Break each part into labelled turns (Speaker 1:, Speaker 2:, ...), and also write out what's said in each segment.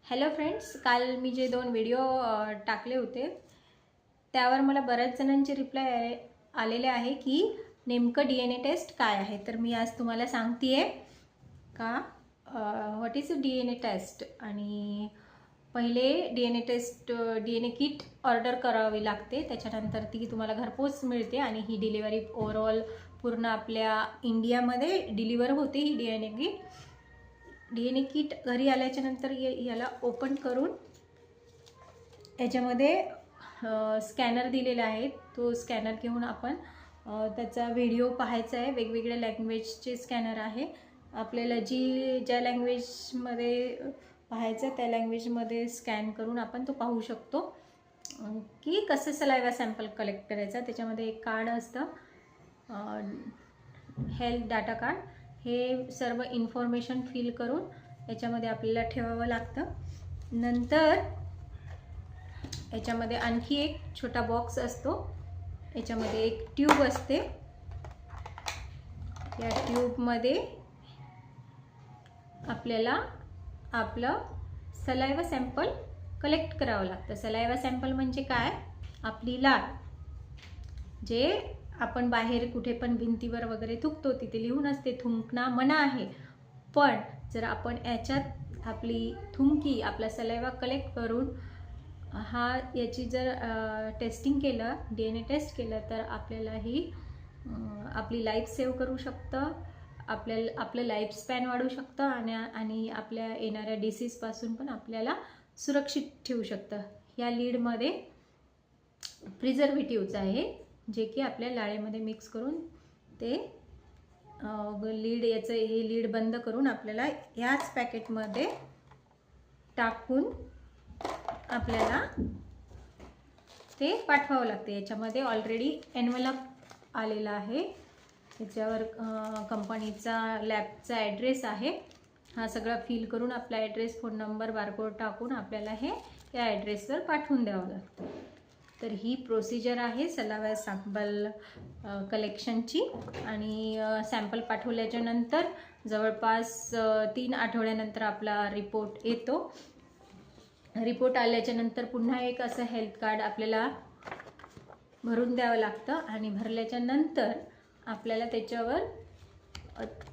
Speaker 1: Hello friends, काल मी जे 2 video टाकले होते त्यावर मला बऱ्याच जणांचे रिप्लाय आलेले आहे की नेमकं DNA टेस्ट काय आहे. तर मी आज तुम्हाला सांगते आहे का व्हॉट इज DNA टेस्ट. आणि पहिले DNA test DNA kit order करावी लागते, त्याच्यानंतर ती तुम्हाला घरपोच मिळते आणि ही डिलिव्हरी ओव्हरऑल पूर्ण आपल्या इंडियामध्ये डिलिव्हर होते. ही DNA किट घरी आल्याच्या नंतर याला ओपन करून याच्यामध्ये स्कॅनर दिलेला आहे. तो स्कॅनर घेऊन आपण त्याचा व्हिडिओ पाहायचा आहे. वेगवेगळ्या लँग्वेजचे स्कॅनर आहे. आपल्याला ज्या लँग्वेजमध्ये पाहायचं त्या लँग्वेजमध्ये स्कॅन करून आपण तो पाहू शकतो की कसं सलाइवा सॅम्पल कलेक्ट करायचा. त्याच्यामध्ये एक कार्ड असतं, हेल्थ डाटा कार्ड. हे सर्व इन्फॉर्मेशन फिल करून याच्यामध्ये आपल्याला ठेवावं लागतं. नंतर याच्यामध्ये आणखी एक छोटा बॉक्स असतो. याच्यामध्ये एक ट्यूब असते. या ट्यूबमध्ये आपल्याला आपलं सलाइवा सॅम्पल कलेक्ट करावं लागतं. सलाइवा सॅम्पल म्हणजे काय? आपली लाळ, जे आपण बाहेर कुठे पण भिंतीवर वगैरे थुंकतो तिथे लिहून असते थुंकणं मना आहे. पण जर आपण याच्यात आपली थुंकी आपला सलाइवा कलेक्ट करून याची जर टेस्टिंग केलं, DNA टेस्ट केलं, तर आपल्याला ही आपली लाईफ सेव्ह करू शकतं. आपलं लाईफ स्पॅन वाढू शकतं आणि आपल्या येणाऱ्या डिसीजपासून पण आपल्याला सुरक्षित ठेवू शकतं. या लीडमध्ये प्रिझर्वेटिव्हज आहे, जे की आपल्या लाळेमध्ये मिक्स करून ते हे लीड बंद करून आपल्याला याच पॅकेटमध्ये टाकून आपल्याला ते पाठवावं लागते. याच्यामध्ये ऑलरेडी एन्व्हलप आलेला आहे. याच्यावर कंपनीचा लॅबचा ॲड्रेस आहे. हा सगळा फिल करून आपला ॲड्रेस, फोन नंबर, बारकोड टाकून आपल्याला हे या ॲड्रेसवर पाठवून द्यावं लागतं. तर ही प्रोसिजर आहे सलाइवा सॅम्पल कलेक्शनची. आणि सॅम्पल पाठवल्याच्या नंतर जवळपास 3 आठवड्यानंतर आपला रिपोर्ट येतो. रिपोर्ट आल्याच्या नंतर पुन्हा एक असं हेल्थ कार्ड आपल्याला भरून द्यावं लागतं. आणि भरल्याच्या नंतर आपल्याला त्याच्यावर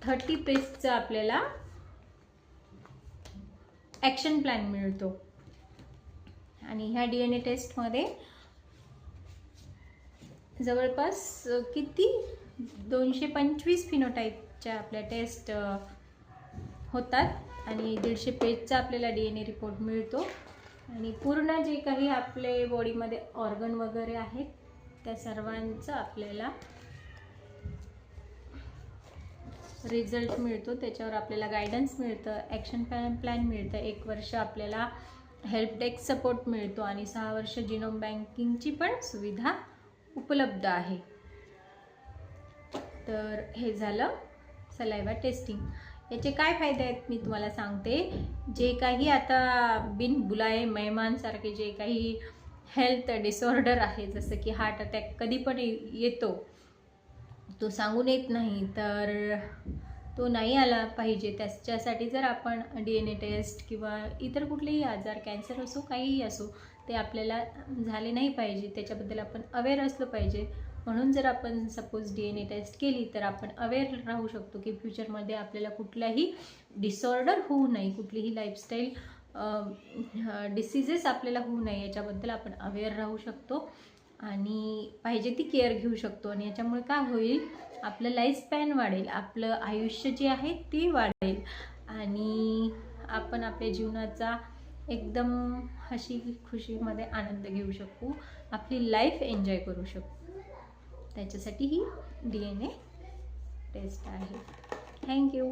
Speaker 1: 30 पेजचा आपल्याला ॲक्शन प्लॅन मिळतो. आणि ह्या DNA टेस्टमध्ये जवळपास 225 फिनोटाईपच्या आपल्या टेस्ट होतात आणि 150 पेजचा आपल्याला DNA रिपोर्ट मिळतो. आणि पूर्ण जे काही आपले बॉडीमध्ये ऑर्गन वगैरे आहेत त्या सर्वांचा आपल्याला रिझल्ट मिळतो. त्याच्यावर आपल्याला गायडन्स मिळतं, ॲक्शन प्लॅन मिळतं, 1 वर्ष आपल्याला हेल्प डेस्क सपोर्ट मिळतो आणि 6 वर्ष जिनोम बँकिंगची पण सुविधा उपलब्ध आहे. तर हे झालं सलाइवा टेस्टिंग. याचे काय फायदे आहेत मी तुम्हाला सांगते. जे काही आता बिन बुलाए मेहमानसारखे जे काही हेल्थ डिसऑर्डर आहे, जसं की हार्ट अटॅक कधी पण येतो, तो सांगून येत नाही, तर तो नाही आला पाहिजे. त्याच्यासाठी जर आपण DNA टेस्ट किंवा इतर कुठलेही आजार, कॅन्सर असो काहीही असो, ते आपल्याला झाले नाही पाहिजे, त्याच्याबद्दल आपण अवेअर असलं पाहिजे. म्हणून जर आपण सपोज DNA टेस्ट केली तर आपण अवेअर राहू शकतो की फ्युचरमध्ये आपल्याला कुठलाही डिसऑर्डर होऊ नये, कुठलीही लाईफस्टाईल डिसीजेस आपल्याला होऊ नये, याच्याबद्दल आपण अवेअर राहू शकतो आणि पाहिजे ती केअर घेऊ शकतो. आणि याच्यामुळे काय होईल, आपलं लाईफ स्पॅन वाढेल, आपलं आयुष्य जे आहे ते वाढेल आणि आपण आपल्या जीवनाचा एकदम हसी खुशीमध्ये आनंद घेऊ शकू, आपली लाईफ एन्जॉय करू शकू. त्याच्यासाठी ही DNA टेस्ट आहे. थँक्यू.